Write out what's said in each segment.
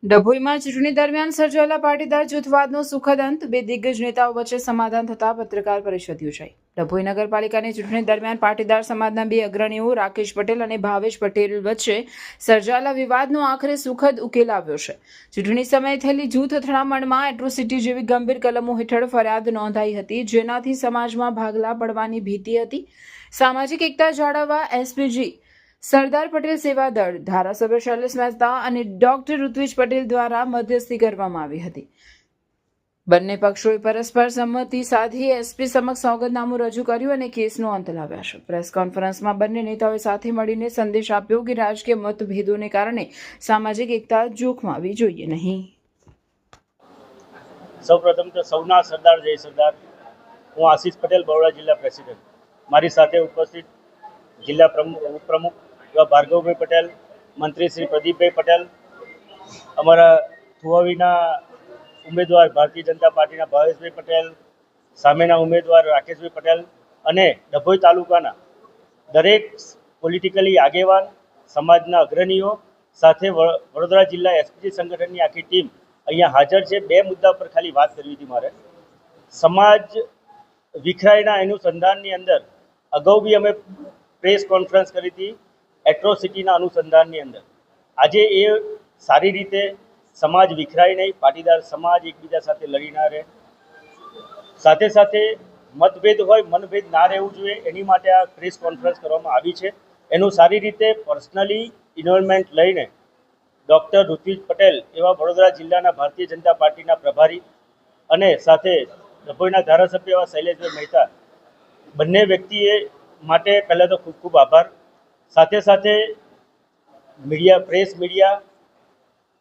ડભોઈમાં ચૂંટણી દરમિયાન સર્જાયેલા પાટીદાર જૂથવાદનો સુખદ અંત, બે દિગ્ગજ નેતાઓ વચ્ચે સમાધાન થતા પત્રકાર પરિષદ યોજાઈ। ડભોઈ નગરપાલિકાની ચૂંટણી દરમિયાન પાટીદાર સમાજના બે અગ્રણીઓ રાકેશ પટેલ અને ભાવેશ પટેલ વચ્ચે સર્જાયેલા વિવાદનો આખરે સુખદ ઉકેલ આવ્યો છે। ચૂંટણી સમયે થયેલી જૂથ અથડામણમાં એટ્રોસિટી જેવી ગંભીર કલમો હેઠળ ફરિયાદ નોંધાઈ હતી, જેનાથી સમાજમાં ભાગલા પડવાની ભીતિ હતી। સામાજિક એકતા જાળવવા એસપીજી સરદાર પટેલ સેવા દળ, ધારાસભ્ય શૈલેષ મહેતા અને ડોક્ટર ઋત્વિજ પટેલ દ્વારા મધ્યસ્થી કરવામાં આવી હતી। બંને પક્ષોએ પરસ્પર સંમતિ સાધી એસપી સમક્ષ સોગંદનામું રજૂ કર્યું અને કેસનો અંત લાવ્યો છે। પ્રેસ કોન્ફરન્સમાં બંને નેતાઓએ સાથે મળીને સંદેશ આપ્યો કે રાજકીય મતભેદોને કારણે સામાજિક એકતા જોખમાવી આવી જોઈએ નહીં। સૌપ્રથમ તો સૌના સરદાર જય સરદાર। હું આશીષ પટેલ, બરોડા જિલ્લા પ્રેસિડેન્ટ। મારી સાથે ઉપસ્થિત જિલ્લા ઉપપ્રમુખ એવા ભાર્ગવભાઈ પટેલ, મંત્રી શ્રી પ્રદીપભાઈ પટેલ, અમારા થુવાવીના ઉમેદવાર ભારતીય જનતા પાર્ટીના ભાવેશભાઈ પટેલ, સામેના ઉમેદવાર રાકેશભાઈ પટેલ અને ડભોઈ તાલુકાના દરેક પોલિટિકલી આગેવાન સમાજના અગ્રણીઓ સાથે વડોદરા જિલ્લા એસપીજી સંગઠનની આખી ટીમ અહીંયા હાજર છે। બે મુદ્દા પર ખાલી વાત કરવી હતી મારે। સમાજ વિખરાયના અનુસંધાનની અંદર અગાઉ બી અમે પ્રેસ કોન્ફરન્સ કરી હતી એટ્રોસિટીના અનુસંધાનની અંદર। આજે એ સારી રીતે સમાજ વિખરાય નહીં, પાટીદાર સમાજ એકબીજા સાથે લડી ના રહે, સાથે સાથે મતભેદ હોય મનભેદ ના રહેવું જોઈએ, એની માટે આ પ્રેસ કોન્ફરન્સ કરવામાં આવી છે। એનું સારી રીતે પર્સનલી ઇન્વોલ્વમેન્ટ લઈને ડૉક્ટર ઋત્વિજ પટેલ એવા વડોદરા જિલ્લાના ભારતીય જનતા પાર્ટીના પ્રભારી અને સાથે ડભોઈના ધારાસભ્ય એવા શૈલેષભાઈ મહેતા, બંને વ્યક્તિએ માટે પહેલાં તો ખૂબ ખૂબ આભાર। સાથે સાથે પ્રેસ મીડિયા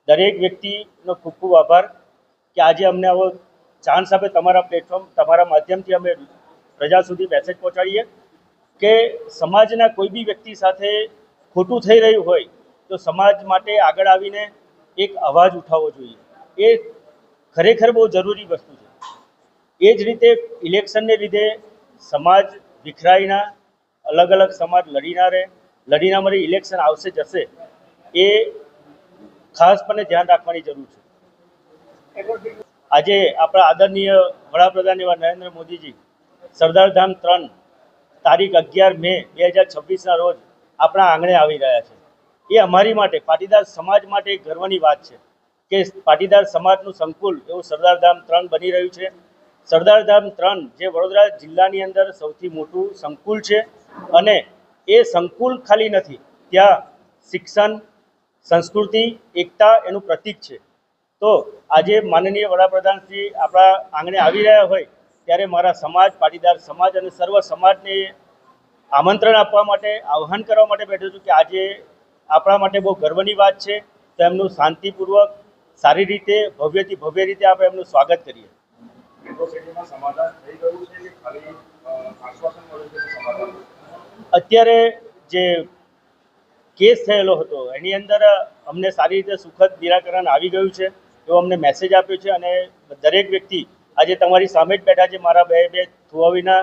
દરેક વ્યક્તિનો ખૂબ ખૂબ આભાર કે આજે અમને આવો ચાન્સ આપે, તમારા પ્લેટફોર્મ, તમારા માધ્યમથી અમે પ્રજા સુધી મેસેજ પહોંચાડીએ કે સમાજના કોઈ બી વ્યક્તિ સાથે ખોટું થઈ રહ્યું હોય તો સમાજ માટે આગળ આવીને એક અવાજ ઉઠાવવો જોઈએ। એ ખરેખર બહુ જરૂરી વસ્તુ છે। એ જ રીતે ઇલેક્શનને લીધે સમાજ વિખરાઈના, અલગ અલગ સમાજ લડી ના રહે, લડી ના મરે, ઇલેક્શન આવશે જશે, એ ખાસપણે ધ્યાન રાખવાની જરૂર છે। આજે આપણા આદરણીય વડાપ્રધાન એવા નરેન્દ્ર મોદીજી સરદારધામ 3 તારીખ 11 મે 2026ના રોજ આપણા આંગણે આવી રહ્યા છે। એ અમારી માટે, પાટીદાર સમાજ માટે એક ગર્વની વાત છે કે પાટીદાર સમાજનું સંકુલ એવું સરદારધામ 3 બની રહ્યું છે। સરદારધામ 3 જે વડોદરા જિલ્લાની અંદર સૌથી મોટું સંકુલ છે અને એ સંકુલ ખાલી નથી, ત્યાં શિક્ષણ, સંસ્કૃતિ, એકતા એનું પ્રતીક છે। તો આજે માનનીય વડાપ્રધાન શ્રી આપણા આંગણે આવી રહ્યા હોય ત્યારે મારા સમાજ, પાટીદાર સમાજ અને સર્વ સમાજને આમંત્રણ આપવા માટે, આહ્વાન કરવા માટે બેઠો છું કે આજે આપણા માટે બહુ ગર્વની વાત છે, તો એમનું શાંતિપૂર્વક, સારી રીતે, ભવ્યથી ભવ્ય રીતે આપણે એમનું સ્વાગત કરીએ। અત્યારે જે કેસ થયેલો હતો એની અંદર અમને સારી રીતે સુખદ નિરાકરણ આવી ગયું છે એવો અમને મેસેજ આપ્યો છે અને દરેક વ્યક્તિ આજે તમારી સામે જ બેઠા છે। મારા બે થુવાવીના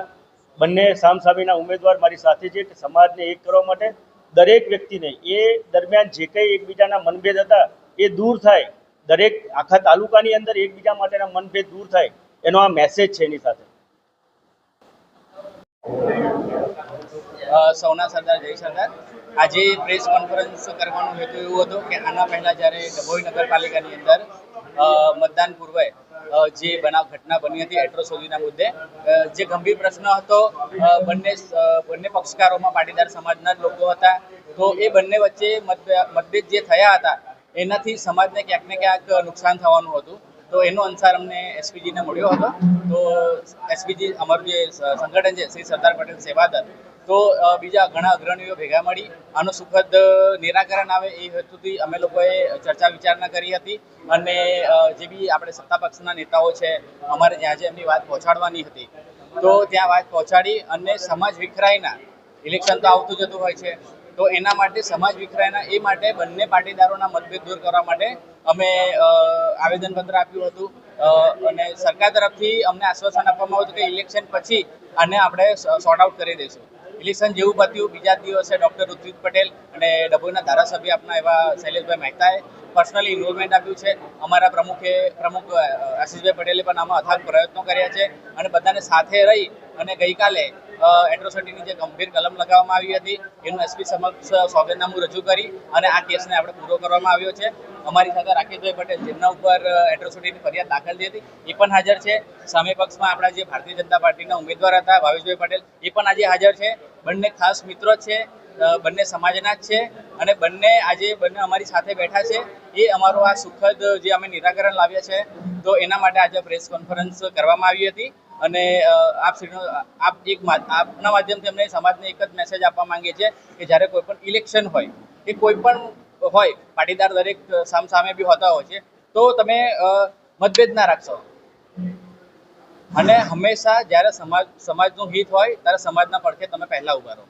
બંને સામસામીના ઉમેદવાર મારી સાથે છે કે સમાજને એક કરવા માટે દરેક વ્યક્તિને એ દરમિયાન જે કંઈ એકબીજાના મનભેદ હતા એ દૂર થાય, દરેક આખા તાલુકાની અંદર એકબીજા માટેના મનભેદ દૂર થાય, એનો આ મેસેજ છે એની સાથે। સૌના સરદાર જય સરદાર। આજે પ્રેસ કોન્ફરન્સ કરવાનો હેતુ એવો હતો કે આના પહેલાં જ્યારે ડભોઈ નગરપાલિકાની અંદર મતદાન પૂર્વે જે ઘટના બની હતી એટ્રોસિટીના મુદ્દે, જે ગંભીર પ્રશ્ન હતો, બંને પક્ષકારોમાં પાટીદાર સમાજના જ લોકો હતા, તો એ બંને વચ્ચે મતભેદ જે થયા હતા એનાથી સમાજને ક્યાંક ને ક્યાંક નુકસાન થવાનું હતું। તો એનો અનુસાર અમને એસપીજીને મળ્યો હતો। તો એસપીજી અમારું જે સંગઠન છે શ્રી સરદાર પટેલ સેવા દળ, તો બીજા ઘણા અગ્રણીઓ ભેગા મળી આનું સુખદ નિરાકરણ આવે એ હેતુથી અમે લોકોએ ચર્ચા વિચારણા કરી હતી અને જે બી આપણે સત્તા પક્ષના નેતાઓ છે અમારે જ્યાં જે એમની વાત પહોંચાડવાની હતી તો ત્યાં વાત પહોંચાડી અને સમાજ વિખરાયના, ઇલેક્શન તો આવતું જતું હોય છે, તો એના માટે સમાજ વિખરાયના એ માટે બંને પાટીદારોના મતભેદ દૂર કરવા માટે અમે આવેદનપત્ર આપ્યું હતું અને સરકાર તરફથી અમને આશ્વાસન આપવામાં આવ્યું હતું કે ઇલેક્શન પછી આને આપણે સોર્ટ આઉટ કરી દઈશું। ઇલેક્શન જેવું પત્યું બીજા દિવસે ડૉક્ટર ઋત્વિક પટેલ અને ડભોઈના ધારાસભ્ય આપના એવા શૈલેષભાઈ મહેતાએ પર્સનલી ઇન્વોલ્વમેન્ટ આપ્યું છે. અમારા પ્રમુખ આશીષભાઈ પટેલે પણ આમાં અથાગ પ્રયત્નો કર્યા છે અને બધાને સાથે રહી અને ગઈકાલે એટ્રોસિટીની જે ગંભીર કલમ લગાવવામાં આવી હતી એનું એસપી સમક્ષ સોગંદનામું રજૂ કરી અને આ કેસને આપણે પૂરો કરવામાં આવ્યો છે. અમારી સાથે રાકેશભાઈ પટેલ જેમના ઉપર એટ્રોસિટીની ફરિયાદ દાખલ થઈ હતી એ પણ હાજર છે. સામે પક્ષમાં આપણા જે ભારતીય જનતા પાર્ટીના ઉમેદવાર હતા ભાવેશભાઈ પટેલ એ પણ આજે હાજર છે. બંને ખાસ મિત્રો છે, બંને સમાજના જ છે અને બંને અમારી સાથે બેઠા છે. એ અમારો આ સુખદ જે અમે નિરાકરણ લાવ્યા છે તો એના માટે આજે પ્રેસ કોન્ફરન્સ કરવામાં આવી હતી અને આપના માધ્યમથી અમને સમાજને એક જ મેસેજ આપવા માંગીએ છીએ કે જ્યારે કોઈ પણ ઇલેક્શન હોય કે કોઈ પણ હોય પાટીદાર દરેક સામે બી હોતા હોય છે તો તમે મતભેદ ના રાખશો અને હંમેશા જ્યારે સમાજનું હિત હોય ત્યારે સમાજના પડખે તમે પહેલા ઉભા રહો.